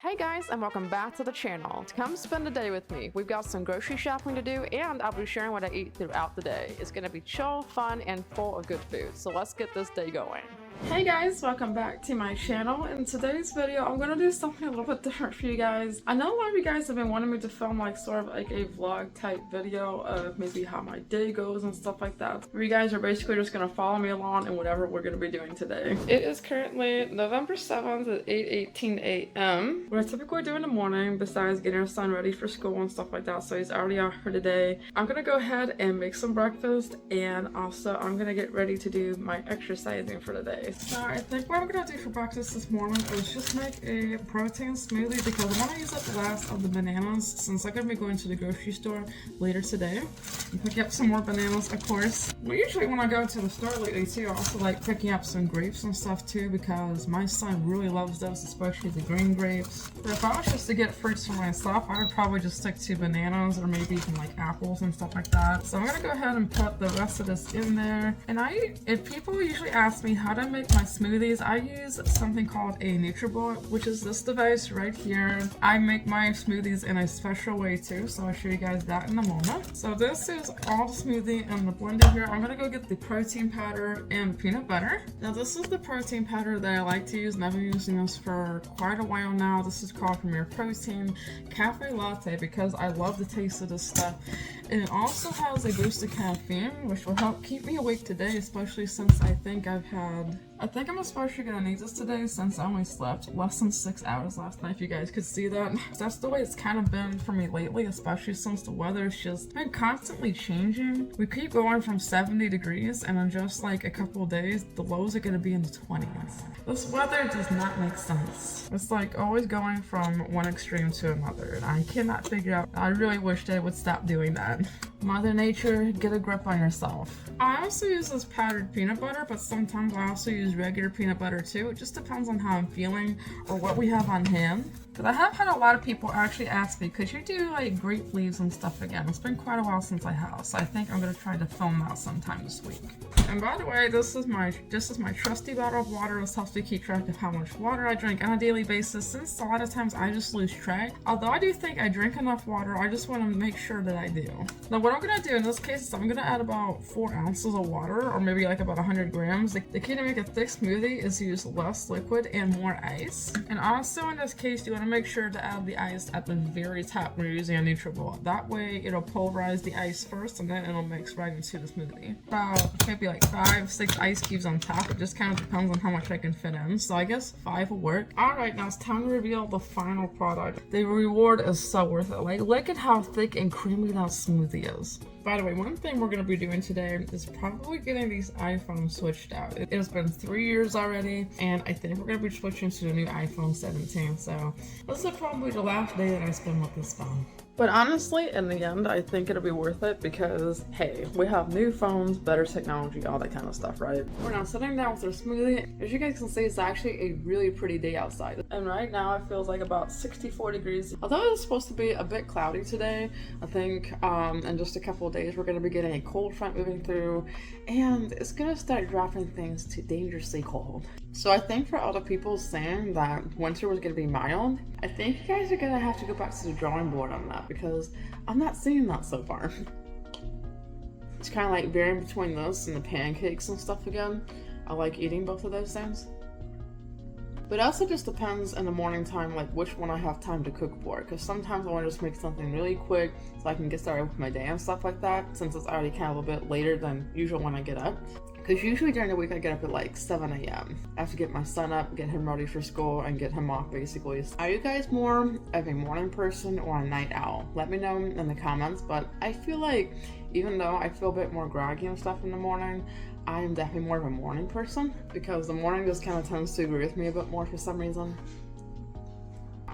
Hey guys, and welcome back to the channel. Come spend a day with me. We've got some grocery shopping to do, and I'll be sharing what I eat throughout the day. It's gonna be chill, fun, and full of good food. So let's get this day going. Hey guys, welcome back to my channel. In today's video, I'm gonna do something a little bit different for you guys. I know a lot of you guys have been wanting me to film like sort of like a vlog type video of maybe how my day goes and stuff like that. Where you guys are basically just gonna follow me along in whatever we're gonna be doing today. It is currently November 7th at 8:18 a.m. What I typically do in the morning, besides getting our son ready for school and stuff like that, so he's already out for today, I'm gonna go ahead and make some breakfast, and also I'm gonna get ready to do my exercising for the day. So I think what I'm gonna do for breakfast this morning is just make a protein smoothie because I want to use up the last of the bananas since I'm gonna be going to the grocery store later today and pick up some more bananas, of course. Well, usually when I go to the store lately too, I also like picking up some grapes and stuff too because my son really loves those, especially the green grapes. But if I was just to get fruits for myself, I would probably just stick to bananas or maybe even like apples and stuff like that. So I'm gonna go ahead and put the rest of this in there. And if people usually ask me how to make my smoothies, I use something called a NutriBullet, which is this device right here. I make my smoothies in a special way too, so I'll show you guys that in a moment. So this is all the smoothie in the blender here. I'm gonna go get the protein powder and peanut butter. Now this is the protein powder that I like to use, and I've been using this for quite a while now. This is called Premier Protein Cafe Latte because I love the taste of this stuff. And it also has a boost of caffeine, which will help keep me awake today, especially since I think I'm especially gonna need this today since I only slept less than 6 hours last night, if you guys could see that. That's the way it's kind of been for me lately, especially since the weather's just been constantly changing. We keep going from 70 degrees, and in just like a couple of days, the lows are gonna be in the 20s. This weather does not make sense. It's like always going from one extreme to another, and I cannot figure out. I really wish they would stop doing that. Mother Nature, get a grip on yourself. I also use this powdered peanut butter, but sometimes I also use regular peanut butter too. It just depends on how I'm feeling or what we have on hand. But I have had a lot of people actually ask me, could you do like grape leaves and stuff again? It's been quite a while since I have, so I think I'm gonna try to film that sometime this week. And by the way, this is my trusty bottle of water. This helps me keep track of how much water I drink on a daily basis, since a lot of times I just lose track. Although I do think I drink enough water, I just want to make sure that I do. Now what I'm gonna do in this case is I'm gonna add about 4 ounces of water, or maybe like about 100 grams. The key to make a thick smoothie is to use less liquid and more ice. And also in this case, you want to make sure to add the ice at the very top when you're using a NutriBullet. That way it'll pulverize the ice first, and then it'll mix right into the smoothie. About maybe like 5-6 ice cubes on top. It just kind of depends on how much I can fit in. So I guess 5 will work. Alright, now it's time to reveal the final product. The reward is so worth it. Like, look at how thick and creamy that smoothie is. By the way, one thing we're going to be doing today is probably getting these iPhones switched out. It has been 3 years already, and I think we're going to be switching to the new iPhone 17. So this is probably the last day that I spend with this phone. But honestly, in the end, I think it'll be worth it because, hey, we have new phones, better technology, all that kind of stuff, right? We're now sitting down with our smoothie. As you guys can see, it's actually a really pretty day outside. And right now, it feels like about 64 degrees. Although it's supposed to be a bit cloudy today, I think in just a couple of days, we're going to be getting a cold front moving through, and it's going to start dropping things to dangerously cold. So I think for all the people saying that winter was going to be mild, I think you guys are going to have to go back to the drawing board on that because I'm not seeing that so far. It's kind of like varying between this and the pancakes and stuff again. I like eating both of those things. But it also just depends in the morning time, like which one I have time to cook for. Because sometimes I want to just make something really quick so I can get started with my day and stuff like that, since it's already kind of a bit later than usual when I get up. Because usually during the week I get up at like 7 a.m. I have to get my son up, get him ready for school, and get him off basically. Are you guys more of a morning person or a night owl? Let me know in the comments, but I feel like even though I feel a bit more groggy and stuff in the morning, I am definitely more of a morning person because the morning just kind of tends to agree with me a bit more for some reason.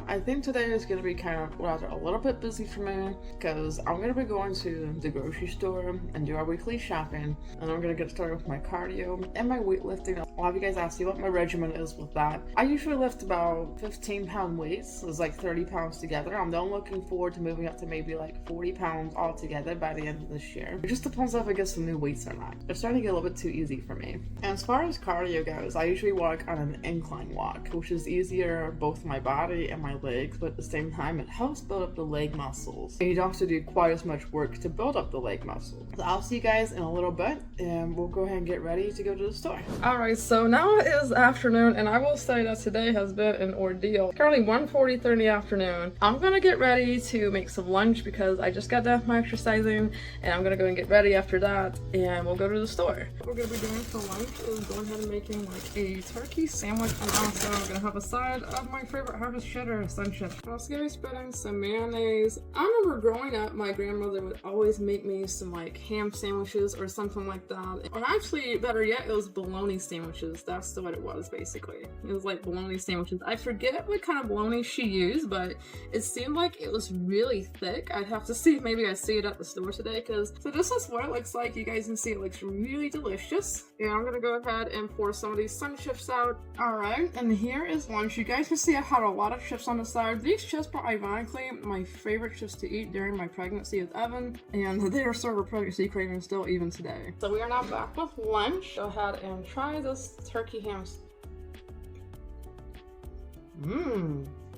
I think today is going to be kind of rather a little bit busy for me because I'm going to be going to the grocery store and do our weekly shopping, and I'm going to get started with my cardio and my weightlifting. A lot of you guys ask me what my regimen is with that. I usually lift about 15-pound weights. So it's like 30 pounds together. I'm then looking forward to moving up to maybe like 40 pounds altogether by the end of this year. It just depends if I get some new weights or not. It's starting to get a little bit too easy for me. And as far as cardio goes, I usually walk on an incline walk, which is easier both my body and my legs, but at the same time it helps build up the leg muscles. And you don't have to do quite as much work to build up the leg muscle. So I'll see you guys in a little bit, and we'll go ahead and get ready to go to the store. Alright, so now it is afternoon, and I will say that today has been an ordeal. Currently 1:43 in the afternoon. I'm gonna get ready to make some lunch because I just got done with my exercising, and I'm gonna go and get ready after that, and we'll go to the store. What we're gonna be doing for lunch is going ahead and making like a turkey sandwich, and also I'm gonna have a side of my favorite harvest cheddar, Sunshine. I'm also gonna be spreading some mayonnaise. I remember growing up, my grandmother would always make me some like ham sandwiches or something like that. Or actually, better yet, it was bologna sandwiches. That's what it was, basically. It was like bologna sandwiches. I forget what kind of bologna she used, but it seemed like it was really thick. I'd have to see if maybe I see it at the store today, so this is what it looks like. You guys can see it looks really delicious. And I'm gonna go ahead and pour some of these sun chips out. Alright, and here is lunch. You guys can see I had a lot of chips on the side. These chips were ironically my favorite chips to eat during my pregnancy with Evan, and they are sort of a pregnancy craving still even today. So we are now back with lunch. Go ahead and try this turkey ham.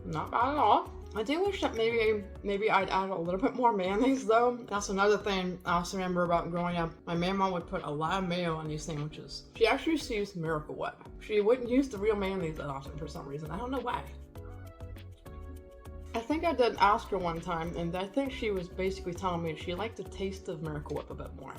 Not bad at all. I do wish that maybe I'd add a little bit more mayonnaise though. That's another thing I also remember about growing up. My mama would put a lot of mayo on these sandwiches. She actually used to use Miracle Whip. She wouldn't use the real mayonnaise that often for some reason. I don't know why. I think I did ask her one time, and I think she was basically telling me she liked the taste of Miracle Whip a bit more.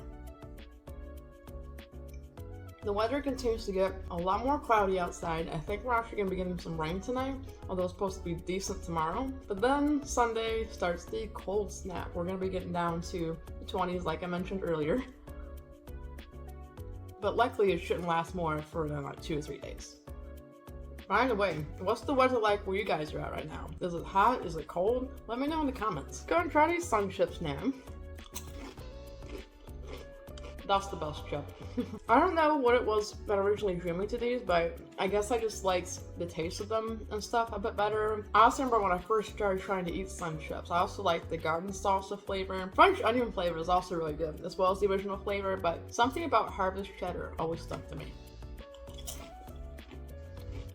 The weather continues to get a lot more cloudy outside. I think we're actually going to be getting some rain tonight, although it's supposed to be decent tomorrow. But then Sunday starts the cold snap. We're going to be getting down to the 20s like I mentioned earlier. But luckily it shouldn't last more for than like 2 or 3 days. By the way, what's the weather like where you guys are at right now? Is it hot? Is it cold? Let me know in the comments. Go and try these sun chips now. That's the best chip. I don't know what it was that originally drew me to these, but I guess I just liked the taste of them and stuff a bit better. I also remember when I first started trying to eat sun chips, I also liked the garden salsa flavor. French onion flavor is also really good, as well as the original flavor, but something about harvest cheddar always stuck to me.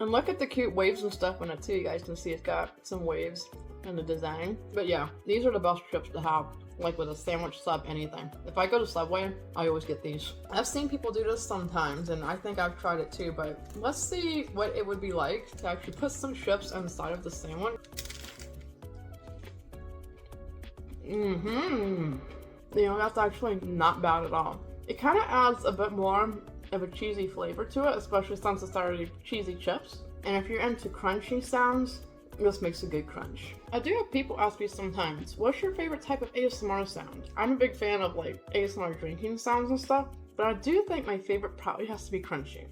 And look at the cute waves and stuff in it too. You guys can see it's got some waves in the design. But yeah, these are the best chips to have, like with a sandwich, sub, anything. If I go to Subway, I always get these. I've seen people do this sometimes, and I think I've tried it too, but let's see what it would be like to actually put some chips inside of the sandwich. You know, that's actually not bad at all. It kind of adds a bit more of a cheesy flavor to it, especially since it's already cheesy chips. And if you're into crunchy sounds, this makes a good crunch. I do have people ask me sometimes, what's your favorite type of ASMR sound? I'm a big fan of like ASMR drinking sounds and stuff, but I do think my favorite probably has to be crunchy.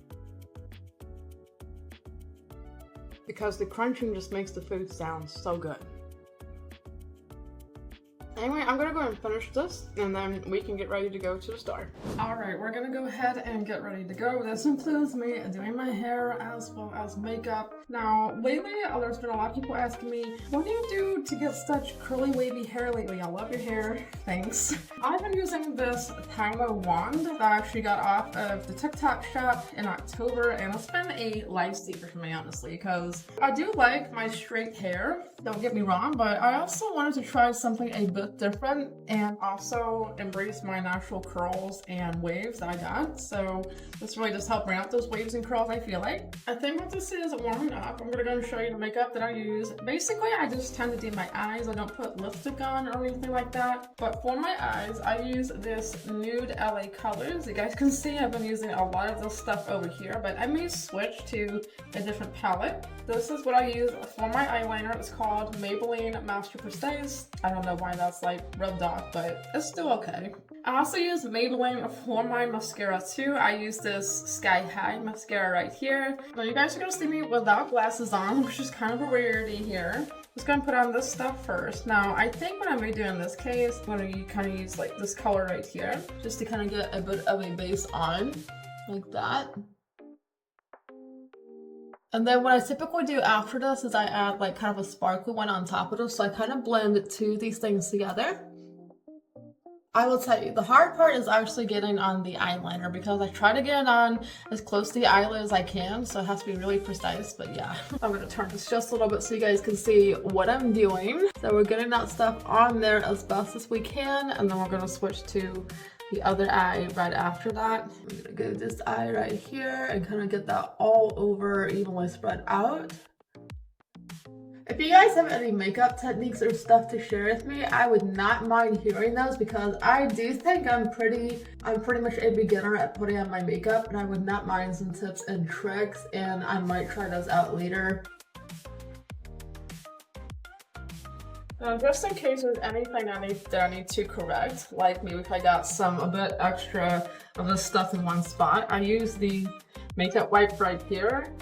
Because the crunching just makes the food sound so good. Anyway, I'm gonna go and finish this, and then we can get ready to go to the store. Alright, we're gonna go ahead and get ready to go. This includes me doing my hair as well as makeup. Now, lately, there's been a lot of people asking me, what do you do to get such curly, wavy hair lately? I love your hair. Thanks. I've been using this Timer wand that I actually got off of the TikTok shop in October, and it's been a lifesaver for me, honestly, because I do like my straight hair. Don't get me wrong, but I also wanted to try something a bit different and also embrace my natural curls and waves that I got. So this really just helped bring out those waves and curls, I feel like. I think what this is warming up. I'm gonna go and show you the makeup that I use. Basically, I just tend to do my eyes. I don't put lipstick on or anything like that. But for my eyes, I use this Nude LA Colors. You guys can see I've been using a lot of this stuff over here, but I may switch to a different palette. This is what I use for my eyeliner. It's called Maybelline Master Prestige. I don't know why that's like rubbed off, but it's still okay. I also use Maybelline for my mascara too. I use this Sky High mascara right here. Now you guys are gonna see me without glasses on, which is kind of a rarity here. Just gonna put on this stuff first. Now I think what I'm gonna do in this case, I'm gonna kind of use like this color right here, just to kind of get a bit of a base on, like that. And then what I typically do after this is I add like kind of a sparkly one on top of this, so I kind of blend two of these things together. I will tell you, the hard part is actually getting on the eyeliner because I try to get it on as close to the eyelid as I can, so it has to be really precise, but yeah. I'm gonna turn this just a little bit so you guys can see what I'm doing. So we're getting that stuff on there as best as we can, and then we're gonna switch to the other eye right after that. I'm gonna go this eye right here and kind of get that all over, evenly spread out. If you guys have any makeup techniques or stuff to share with me, I would not mind hearing those because I do think I'm pretty much a beginner at putting on my makeup, and I would not mind some tips and tricks, and I might try those out later. Just in case there's anything that I need to correct, like maybe if I got a bit extra of this stuff in one spot, I use the makeup wipe right here.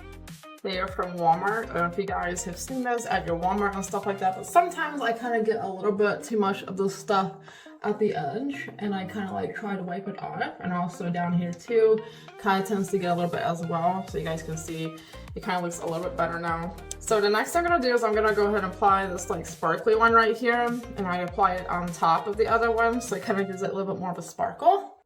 They are from Walmart. I don't know if you guys have seen those at your Walmart and stuff like that, but sometimes I kind of get a little bit too much of this stuff at the edge, and I kind of like try to wipe it off. And also down here too, kind of tends to get a little bit as well, so you guys can see it kind of looks a little bit better now. So the next thing I'm gonna do is I'm gonna go ahead and apply this like sparkly one right here, and I apply it on top of the other one, so it kind of gives it a little bit more of a sparkle.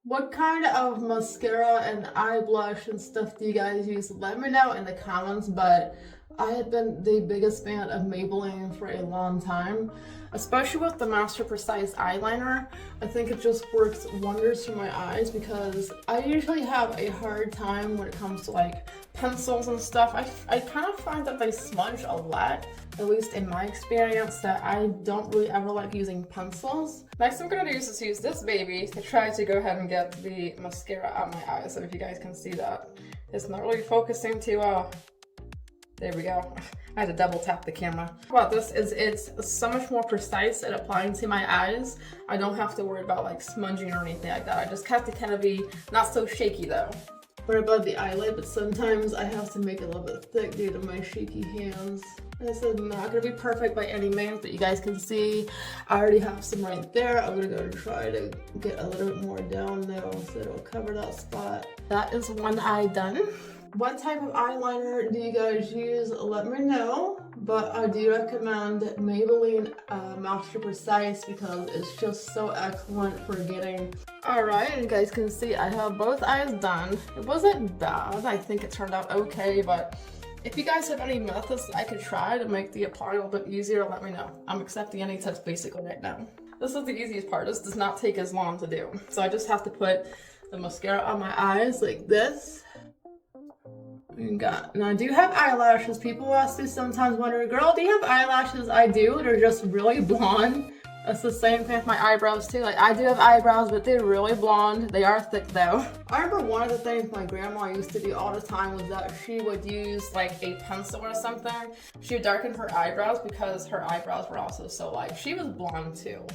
What kind of mascara and eye blush and stuff do you guys use? Let me know in the comments, but I have been the biggest fan of Maybelline for a long time, especially with the Master Precise eyeliner. I think it just works wonders for my eyes because I usually have a hard time when it comes to like pencils and stuff. I kind of find that they smudge a lot, at least in my experience, that I don't really ever like using pencils. Next I'm gonna do is use this baby to try to go ahead and get the mascara out my eyes. So if you guys can see that, it's not really focusing too well. There we go. I had to double tap the camera. About this is it's so much more precise at applying to my eyes. I don't have to worry about like smudging or anything like that. I just have to kind of be not so shaky though. Right above the eyelid, but sometimes I have to make it a little bit thick due to my shaky hands. This is not gonna be perfect by any means, but you guys can see I already have some right there. I'm gonna go and try to get a little bit more down there so it'll cover that spot. That is one eye done. What type of eyeliner do you guys use? Let me know, but I do recommend Maybelline Master Precise because it's just so excellent for getting. Alright, and you guys can see I have both eyes done. It wasn't bad, I think it turned out okay, but if you guys have any methods that I could try to make the apply a little bit easier, let me know. I'm accepting any tips basically right now. This is the easiest part. This does not take as long to do. So I just have to put the mascara on my eyes like this. And I do have eyelashes. People ask me sometimes wonder, girl, do you have eyelashes? I do. They're just really blonde. That's the same thing with my eyebrows too. Like I do have eyebrows, but they're really blonde. They are thick though. I remember one of the things my grandma used to do all the time was that she would use like a pencil or something. She would darken her eyebrows because her eyebrows were also so light. She was blonde too.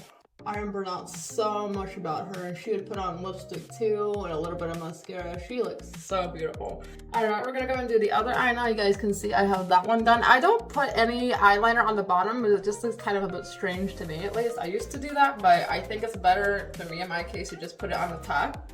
I remember not so much about her, and she would put on lipstick too and a little bit of mascara. She looks so beautiful. Alright, we're gonna go and do the other eye now. You guys can see I have that one done. I don't put any eyeliner on the bottom, but it just looks kind of a bit strange to me at least. I used to do that, but I think it's better for me in my case to just put it on the top.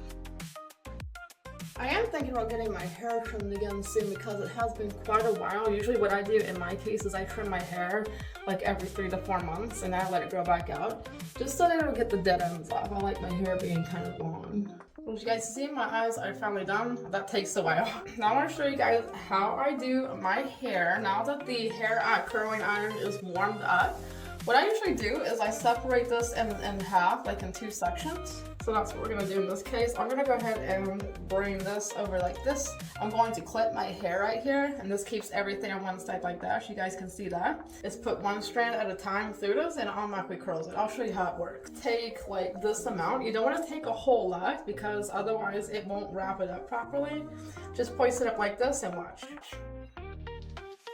I am thinking about getting my hair trimmed again soon because it has been quite a while. Usually what I do in my case is I trim my hair like every 3 to 4 months and I let it grow back out just so that I don't get the dead ends off. I like my hair being kind of long. As you guys see, my eyes are finally done. That takes a while. Now I want to show you guys how I do my hair now that the hair curling iron is warmed up. What I usually do is I separate this in half, like in 2 sections. So that's what we're gonna do in this case. I'm gonna go ahead and bring this over like this. I'm going to clip my hair right here, and this keeps everything on one side like that. So you guys can see that. It's put one strand at a time through this, and it automatically curls it. I'll show you how it works. Take like this amount. You don't want to take a whole lot because otherwise it won't wrap it up properly. Just place it up like this and watch.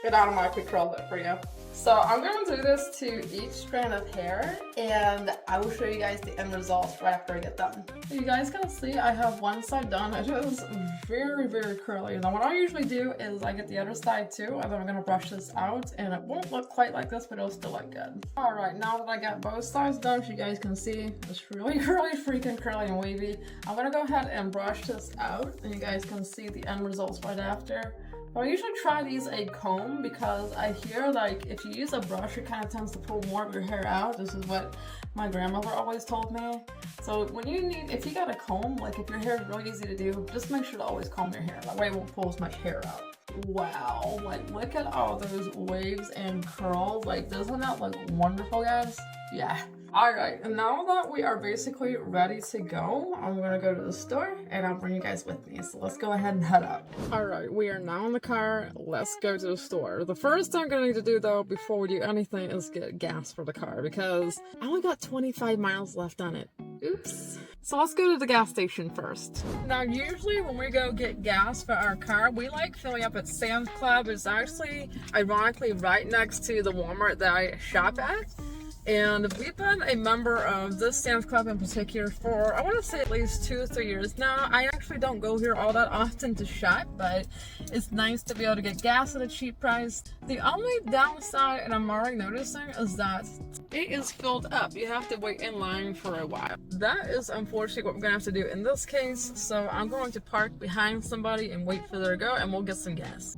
It automatically curls it for you. So I'm going to do this to each strand of hair, and I will show you guys the end results right after I get done. You guys can see I have one side done. It is very, very curly. Now what I usually do is I get the other side too, and then I'm going to brush this out, and it won't look quite like this, but it'll still look good. Alright, now that I got both sides done, so you guys can see it's really, really freaking curly and wavy. I'm going to go ahead and brush this out, and you guys can see the end results right after. I usually try to use a comb because I hear like if you use a brush it kind of tends to pull more of your hair out. This is what my grandmother always told me. So when if you got a comb, like if your hair is really easy to do, just make sure to always comb your hair. That way it won't pull as much hair out. Wow, like look at all those waves and curls. Like doesn't that look wonderful, guys? Yeah. Alright, and now that we are basically ready to go, I'm gonna go to the store and I'll bring you guys with me. So let's go ahead and head up. Alright, we are now in the car. Let's go to the store. The first thing I'm gonna need to do though, before we do anything, is get gas for the car because I only got 25 miles left on it. Oops. So let's go to the gas station first. Now usually when we go get gas for our car, we like filling up at Sam's Club. It's actually ironically right next to the Walmart that I shop at. And we've been a member of this Sam's Club in particular for, I want to say at least 2 or 3 years now. I actually don't go here all that often to shop, but it's nice to be able to get gas at a cheap price. The only downside, and I'm already noticing, is that it is filled up. You have to wait in line for a while. That is unfortunately what we're going to have to do in this case, so I'm going to park behind somebody and wait for them to go, and we'll get some gas.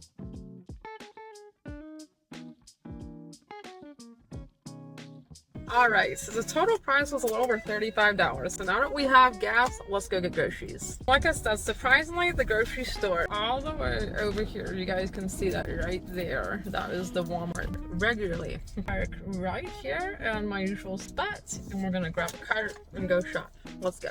Alright, so the total price was a little over $35. So now that we have gas, let's go get groceries. Like I said, surprisingly, the grocery store all the way over here, you guys can see that right there. That is the Walmart regularly. Park right here on my usual spot, and we're gonna grab a cart and go shop. Let's go.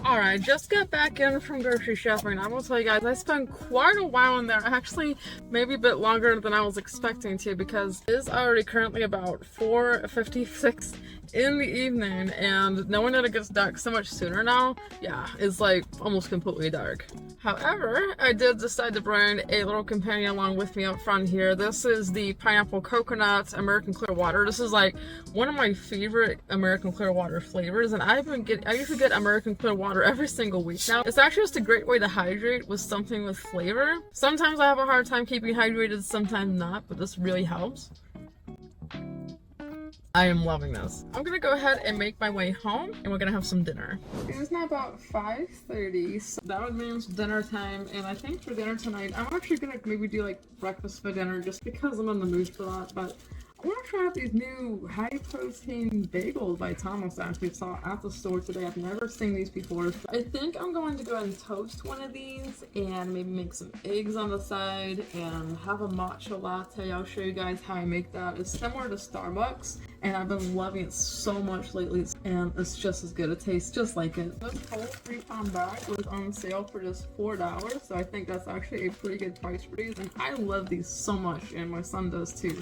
Alright, just got back in from grocery shopping. I will tell you guys, I spent quite a while in there. Actually, maybe a bit longer than I was expecting to, because it is already currently about 4:56 in the evening, and knowing that it gets dark so much sooner now, yeah, it's like almost completely dark. However, I did decide to bring a little companion along with me up front here. This is the Pineapple Coconut American Clear Water. This is like one of my favorite American Clear Water flavors, and I usually get American Clear Water every single week now. It's actually just a great way to hydrate with something with flavor. Sometimes I have a hard time keeping hydrated, sometimes not, but this really helps. I am loving this. I'm gonna go ahead and make my way home, and we're gonna have some dinner. It's now about 5:30, so that would mean it's dinner time, and I think for dinner tonight, I'm actually gonna maybe do like breakfast for dinner just because I'm in the mood for that, but I want to try out these new high-protein bagels by Thomas I actually saw at the store today. I've never seen these before. So I think I'm going to go ahead and toast one of these and maybe make some eggs on the side and have a matcha latte. I'll show you guys how I make that. It's similar to Starbucks, and I've been loving it so much lately, and it's just as good. It tastes just like it. This whole 3-pound bag was on sale for just $4, so I think that's actually a pretty good price for these, and I love these so much, and my son does too.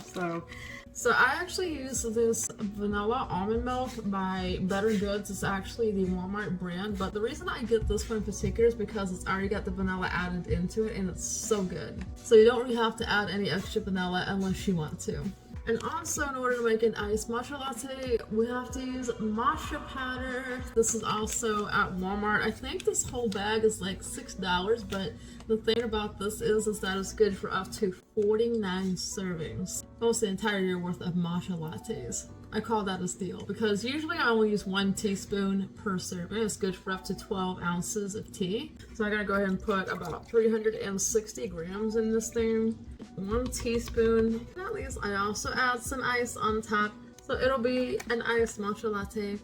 So I actually use this vanilla almond milk by Better Goods. It's actually the Walmart brand, but the reason I get this one in particular is because it's already got the vanilla added into it, and it's so good. So you don't really have to add any extra vanilla unless you want to. And also, in order to make an iced matcha latte, we have to use matcha powder. This is also at Walmart. I think this whole bag is like $6, but the thing about this is that it's good for up to 49 servings. Almost the entire year worth of matcha lattes. I call that a steal because usually I only use 1 teaspoon per serving. It's good for up to 12 ounces of tea. So I'm gonna go ahead and put about 360 grams in this thing. 1 teaspoon. At least I also add some ice on top. So it'll be an iced matcha latte.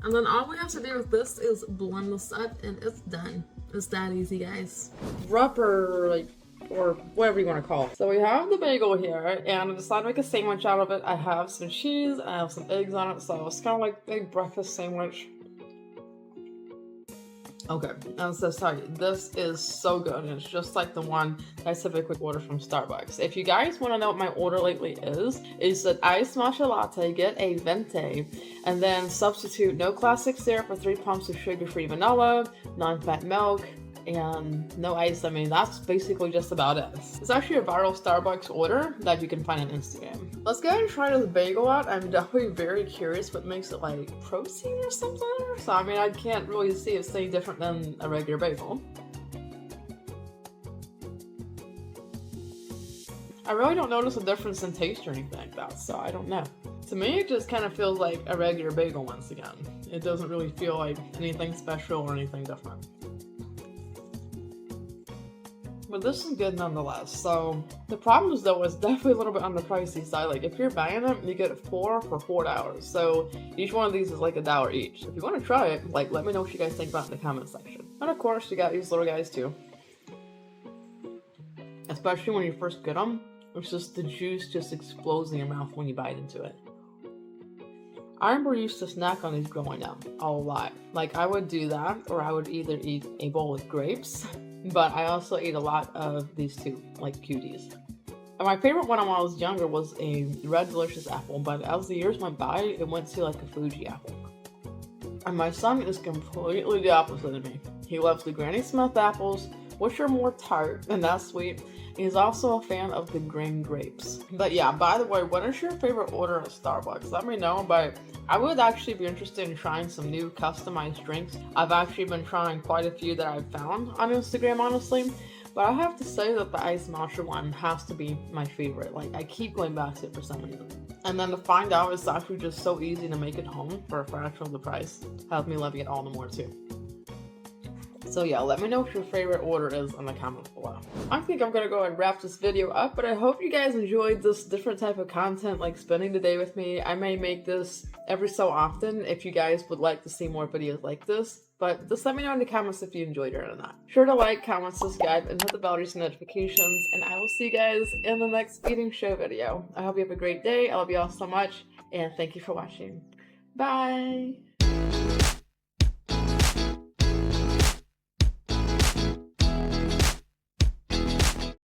And then all we have to do with this is blend this up and it's done. It's that easy, guys. Rubber, or whatever you want to call it. So we have the bagel here, and I decided to make a sandwich out of it. I have some cheese, I have some eggs on it, so it's kind of like a breakfast sandwich. Okay, I'm so sorry. This is so good, and it's just like the one I typically order from Starbucks. If you guys want to know what my order lately is an iced matcha latte, get a venti, and then substitute no classic syrup for 3 pumps of sugar-free vanilla, non-fat milk, and no ice. I mean, that's basically just about it. It's actually a viral Starbucks order that you can find on Instagram. Let's go ahead and try this bagel out. I'm definitely very curious what makes it like protein or something. So I mean, I can't really see it's any different than a regular bagel. I really don't notice a difference in taste or anything like that, so I don't know. To me, it just kind of feels like a regular bagel once again. It doesn't really feel like anything special or anything different. But this is good nonetheless. So the problem is though, it's definitely a little bit on the pricey side. Like if you're buying them, you get 4 for $4. So each one of these is like $1 each. If you want to try it, like let me know what you guys think about it in the comment section. And of course, you got these little guys too. Especially when you first get them, it's just the juice just explodes in your mouth when you bite into it. I remember I used to snack on these growing up a lot. Like I would do that, or I would either eat a bowl of grapes, but I also ate a lot of these two, like cuties. And my favorite one when I was younger was a red delicious apple, but as the years went by, it went to like a Fuji apple. And my son is completely the opposite of me. He loves the Granny Smith apples, which are more tart and not sweet. He's also a fan of the green grapes. But yeah, by the way, what is your favorite order at Starbucks? Let me know, but I would actually be interested in trying some new customized drinks. I've actually been trying quite a few that I've found on Instagram, honestly. But I have to say that the iced matcha one has to be my favorite. Like, I keep going back to it for some reason. And then to find out it's actually just so easy to make it home for a fraction of the price helped me love it all the more too. So yeah, let me know what your favorite order is in the comments below. I think I'm gonna go and wrap this video up, but I hope you guys enjoyed this different type of content, like spending the day with me. I may make this every so often if you guys would like to see more videos like this, but just let me know in the comments if you enjoyed it or not. Sure to like, comment, subscribe, and hit the bell to receive notifications, and I will see you guys in the next eating show video. I hope you have a great day. I love you all so much, and thank you for watching. Bye!